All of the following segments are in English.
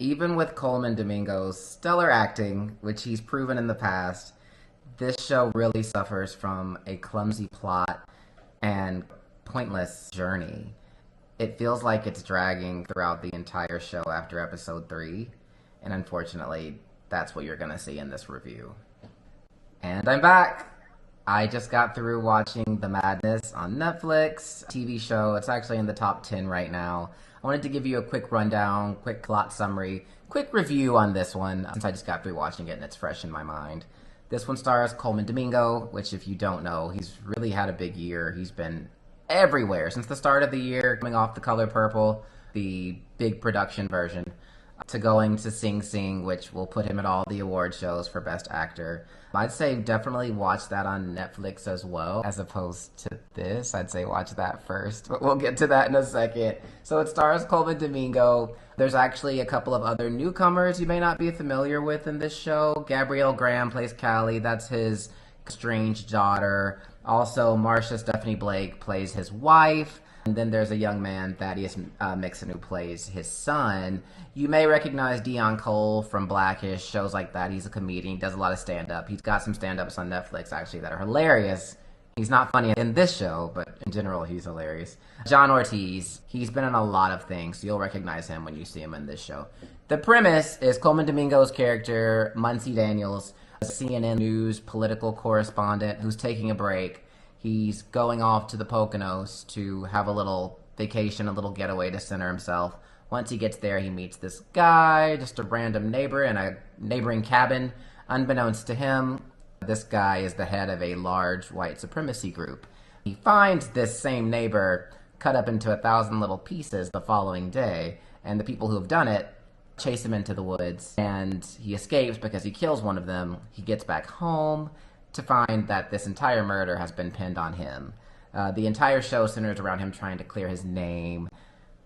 Even with Colman Domingo's stellar acting, which he's proven in the past, this show really suffers from a clumsy plot and pointless journey. It feels like it's dragging throughout the entire show after episode 3, and unfortunately, that's what you're going to see in this review. And I'm back! I just got through watching The Madness on Netflix, TV show. It's actually in the top 10 right now. I wanted to give you a quick rundown, quick plot summary, quick review on this one, since I just got through watching it and it's fresh in my mind. This one stars Colman Domingo, which if you don't know, he's really had a big year. He's been everywhere since the start of the year, coming off The Color Purple, the big production version, to going to Sing Sing, which will put him at all the award shows for Best Actor. I'd say definitely watch that on Netflix as well, as opposed to this. I'd say watch that first, but we'll get to that in a second. So it stars Colman Domingo. There's actually a couple of other newcomers you may not be familiar with in this show. Gabrielle Graham plays Callie. That's his estranged daughter. Also, Marcia Stephanie Blake plays his wife. And then there's a young man, Thaddeus Mixon, who plays his son. You may recognize Dion Cole from Blackish, shows like that. He's a comedian. He does a lot of stand-up. He's got some stand-ups on Netflix, actually, that are hilarious. He's not funny in this show, but in general, he's hilarious. John Ortiz, he's been in a lot of things, so you'll recognize him when you see him in this show. The premise is Colman Domingo's character, Muncie Daniels, a CNN News political correspondent who's taking a break. He's going off to the Poconos to have a little vacation, a little getaway to center himself. Once he gets there, he meets this guy, just a random neighbor in a neighboring cabin. Unbeknownst to him, this guy is the head of a large white supremacy group. He finds this same neighbor cut up into 1,000 little pieces the following day, and the people who have done it chase him into the woods, and he escapes because he kills one of them. He gets back home to find that this entire murder has been pinned on him. The entire show centers around him trying to clear his name,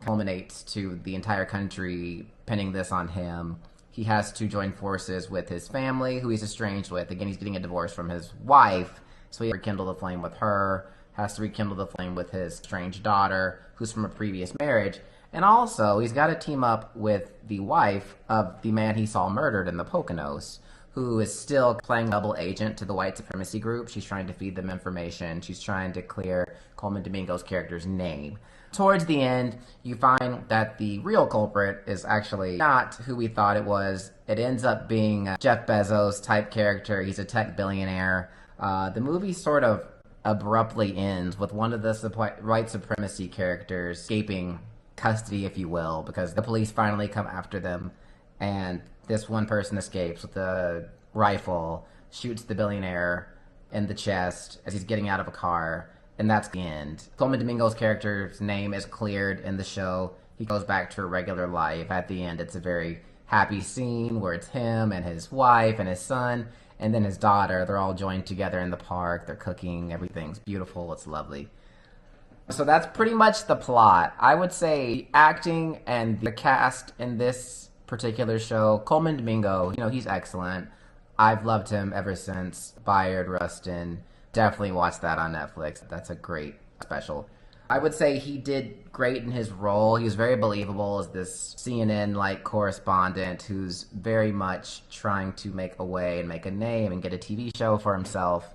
culminates to the entire country pinning this on him. He has to join forces with his family, who he's estranged with. Again, he's getting a divorce from his wife, so he has to rekindle the flame with her, has to rekindle the flame with his estranged daughter, who's from a previous marriage. And also, he's got to team up with the wife of the man he saw murdered in the Poconos, who is still playing double agent to the white supremacy group. She's trying to feed them information. She's trying to clear Colman Domingo's character's name. Towards the end, you find that the real culprit is actually not who we thought it was. It ends up being a Jeff Bezos type character. He's a tech billionaire. The movie sort of abruptly ends with one of the white supremacy characters escaping custody, if you will, because the police finally come after them, and this one person escapes with a rifle, shoots the billionaire in the chest as he's getting out of a car, and that's the end. Colman Domingo's character's name is cleared in the show. He goes back to a regular life. At the end, it's a very happy scene where it's him and his wife and his son, and then his daughter. They're all joined together in the park. They're cooking. Everything's beautiful. It's lovely. So that's pretty much the plot. I would say acting and the cast in this particular show, Colman Domingo, he's excellent. I've loved him ever since Bayard Rustin. Definitely watch that on Netflix. That's a great special. I would say he did great in his role. He was very believable as this CNN-like correspondent who's very much trying to make a way and make a name and get a TV show for himself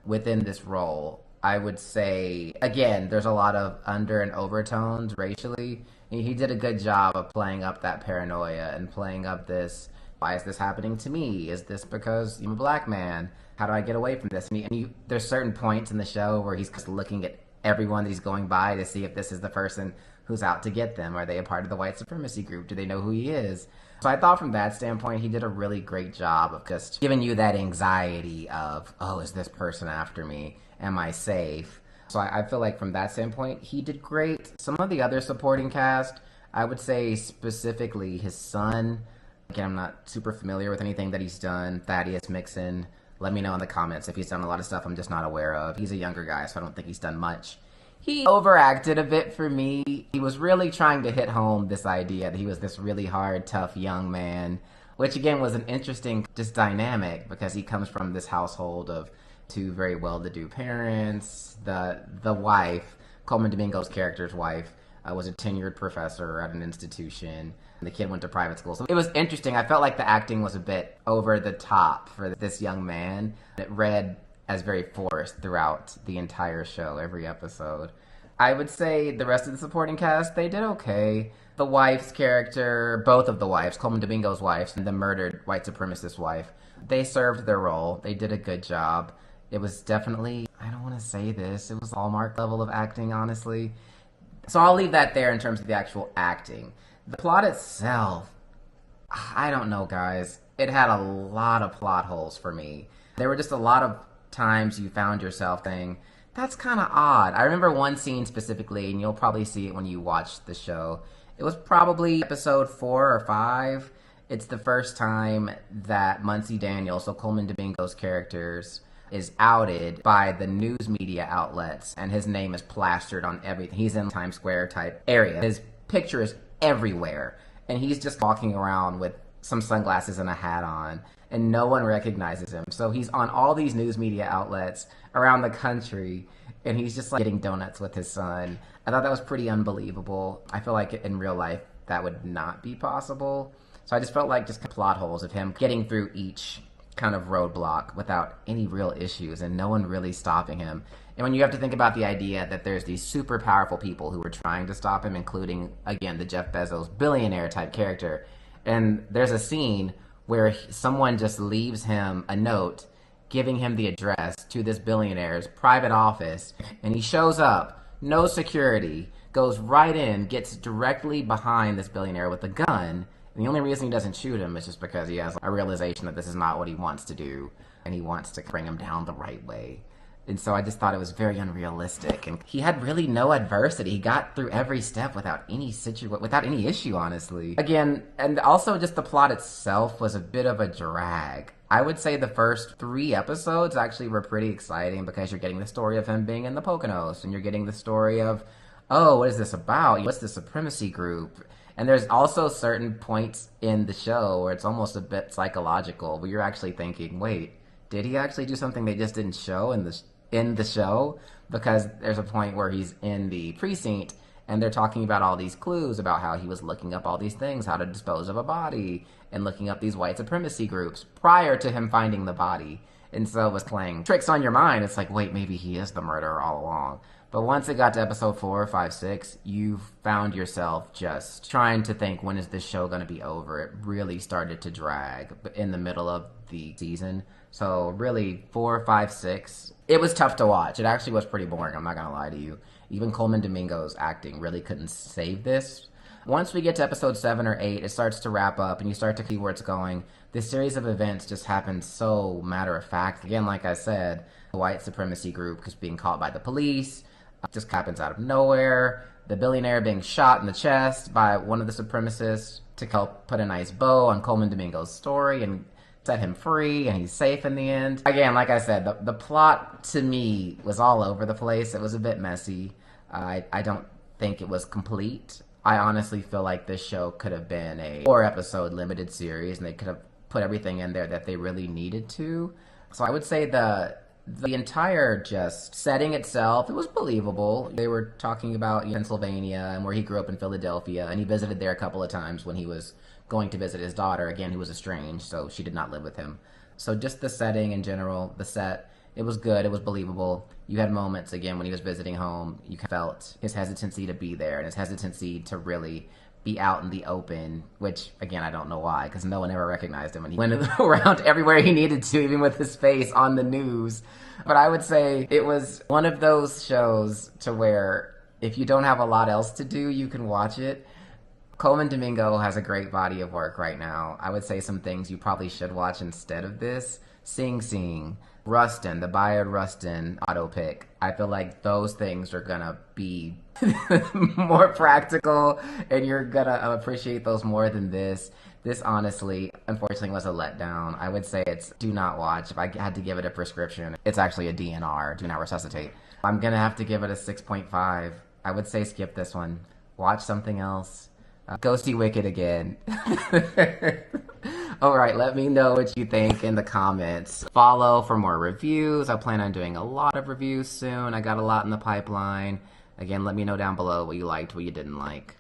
within this role. I would say, again, there's a lot of under and overtones racially. He did a good job of playing up that paranoia and playing up this, why is this happening to me? Is this because I'm a black man? How do I get away from this? And there's certain points in the show where he's just looking at everyone that he's going by to see if this is the person who's out to get them. Are they a part of the white supremacy group? Do they know who he is? So I thought from that standpoint, he did a really great job of just giving you that anxiety of, oh, is this person after me? Am I safe? So I feel like from that standpoint, he did great. Some of the other supporting cast, I would say specifically his son. Again, I'm not super familiar with anything that he's done. Thaddeus Mixon. Let me know in the comments if he's done a lot of stuff I'm just not aware of. He's a younger guy, so I don't think he's done much. He overacted a bit for me. He was really trying to hit home this idea that he was this really hard, tough young man, which again was an interesting just dynamic because he comes from this household of two very well-to-do parents. The wife, Colman Domingo's character's wife, was a tenured professor at an institution. The kid went to private school. So it was interesting. I felt like the acting was a bit over the top for this young man. It read as very forced throughout the entire show, every episode. I would say the rest of the supporting cast, they did okay. The wife's character, both of the wives, Colman Domingo's wife and the murdered white supremacist wife, they served their role. They did a good job. It was definitely, I don't want to say this, it was Hallmark level of acting, honestly. So I'll leave that there in terms of the actual acting. The plot itself, I don't know, guys. It had a lot of plot holes for me. There were just a lot of times you found yourself saying, that's kind of odd. I remember one scene specifically, and you'll probably see it when you watch the show. It was probably episode 4 or 5. It's the first time that Muncie Daniel, so Colman Domingo's characters, is outed by the news media outlets, and his name is plastered on everything. He's in Times Square type area. His picture is everywhere, and he's just walking around with some sunglasses and a hat on, and no one recognizes him. So he's on all these news media outlets around the country, and he's just like getting donuts with his son. I thought that was pretty unbelievable. I feel like in real life that would not be possible. So I just felt like just plot holes of him getting through each kind of roadblock without any real issues and no one really stopping him. And when you have to think about the idea that there's these super powerful people who were trying to stop him, including, again, the Jeff Bezos billionaire type character, and there's a scene where someone just leaves him a note giving him the address to this billionaire's private office, and he shows up, no security, goes right in, gets directly behind this billionaire with a gun. And the only reason he doesn't shoot him is just because he has a realization that this is not what he wants to do, and he wants to bring him down the right way. And so I just thought it was very unrealistic. And he had really no adversity. He got through every step without any without any issue, honestly. Again, and also just the plot itself was a bit of a drag. I would say the first 3 episodes actually were pretty exciting because you're getting the story of him being in the Poconos, and you're getting the story of, oh, what is this about? What's the supremacy group? And there's also certain points in the show where it's almost a bit psychological, where you're actually thinking, wait, did he actually do something they just didn't show in the show? Because there's a point where he's in the precinct and they're talking about all these clues about how he was looking up all these things, how to dispose of a body, and looking up these white supremacy groups prior to him finding the body. And so it was playing tricks on your mind. It's like, wait, maybe he is the murderer all along. But once it got to episode 4, 5, 6, you found yourself just trying to think, when is this show going to be over? It really started to drag in the middle of the season. So really, 4, 5, 6, it was tough to watch. It actually was pretty boring, I'm not going to lie to you. Even Colman Domingo's acting really couldn't save this. Once we get to episode 7 or 8, it starts to wrap up and you start to see where it's going. This series of events just happens so matter of fact. Again, like I said, the white supremacy group is being caught by the police. Just happens out of nowhere. The billionaire being shot in the chest by one of the supremacists to help put a nice bow on Colman Domingo's story and set him free, and he's safe in the end. Again, like I said, the plot to me was all over the place. It was a bit messy. I don't think it was complete. I honestly feel like this show could have been a 4-episode limited series, and they could have put everything in there that they really needed to. So I would say the entire just setting itself, it was believable. They were talking about Pennsylvania and where he grew up in Philadelphia, and he visited there a couple of times when he was going to visit his daughter, again, who was estranged, so she did not live with him. So just the setting in general, the set, it was good, it was believable. You had moments, again, when he was visiting home, you felt his hesitancy to be there and his hesitancy to really be out in the open, which, again, I don't know why, because no one ever recognized him, and he went around everywhere he needed to, even with his face on the news. But I would say it was one of those shows to where if you don't have a lot else to do, you can watch it. Colman Domingo has a great body of work right now. I would say some things you probably should watch instead of this. Sing Sing, Rustin, the Bayard Rustin auto pick. I feel like those things are gonna be more practical, and you're gonna appreciate those more than this. This honestly, unfortunately, was a letdown. I would say it's do not watch. If I had to give it a prescription, it's actually a DNR, do not resuscitate. I'm gonna have to give it a 6.5. I would say skip this one. Watch something else. Go see Wicked again. Alright, let me know what you think in the comments. Follow for more reviews. I plan on doing a lot of reviews soon. I got a lot in the pipeline. Again, let me know down below what you liked, what you didn't like.